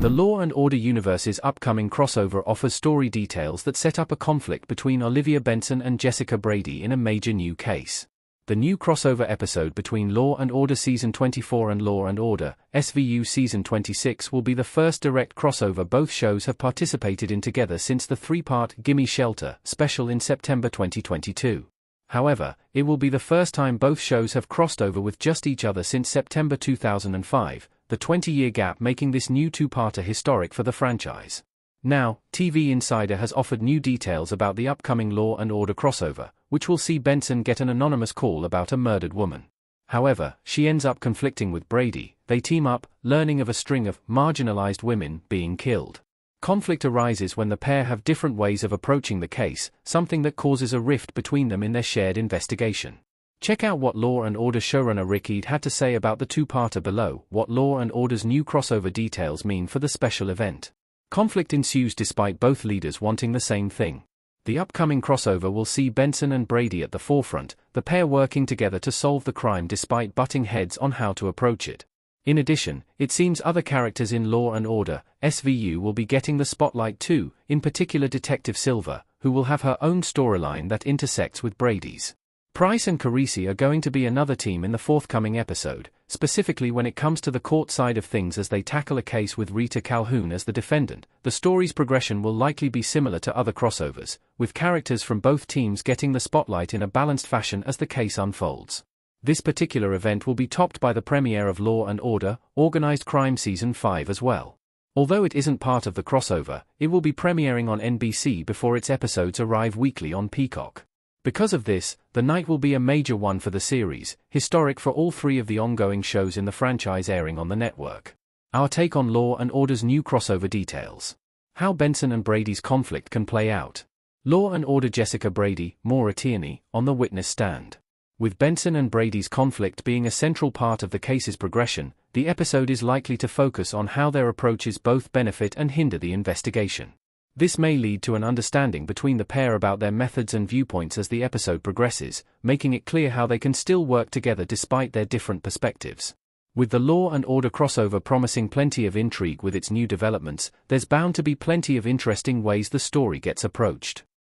The Law & Order universe's upcoming crossover offers story details that set up a conflict between Olivia Benson and Jessica Brady in a major new case. The new crossover episode between Law & Order Season 24 and Law & Order, SVU Season 26 will be the first direct crossover both shows have participated in together since the three-part Gimme Shelter special in September 2022. However, it will be the first time both shows have crossed over with just each other since September 2005, the 20-year gap making this new two-parter historic for the franchise. Now, TV Insider has offered new details about the upcoming Law & Order crossover, which will see Benson get an anonymous call about a murdered woman. However, she ends up conflicting with Brady. They team up, learning of a string of marginalized women being killed. Conflict arises when the pair have different ways of approaching the case, something that causes a rift between them in their shared investigation. Check out what Law & Order showrunner Rick Eade had to say about the two-parter below. What Law & Order's new crossover details mean for the special event. Conflict ensues despite both leaders wanting the same thing. The upcoming crossover will see Benson and Brady at the forefront, the pair working together to solve the crime despite butting heads on how to approach it. In addition, it seems other characters in Law & Order, SVU will be getting the spotlight too, in particular Detective Silver, who will have her own storyline that intersects with Brady's. Price and Carisi are going to be another team in the forthcoming episode, specifically when it comes to the court side of things as they tackle a case with Rita Calhoun as the defendant. The story's progression will likely be similar to other crossovers, with characters from both teams getting the spotlight in a balanced fashion as the case unfolds. This particular event will be topped by the premiere of Law & Order, Organized Crime Season 5 as well. Although it isn't part of the crossover, it will be premiering on NBC before its episodes arrive weekly on Peacock. Because of this, the night will be a major one for the series, historic for all three of the ongoing shows in the franchise airing on the network. Our take on Law & Order's new crossover details. How Benson and Brady's conflict can play out. Law & Order Jessica Brady, more attorney, on the witness stand. With Benson and Brady's conflict being a central part of the case's progression, the episode is likely to focus on how their approaches both benefit and hinder the investigation. This may lead to an understanding between the pair about their methods and viewpoints as the episode progresses, making it clear how they can still work together despite their different perspectives. With the Law & Order crossover promising plenty of intrigue with its new developments, there's bound to be plenty of interesting ways the story gets approached.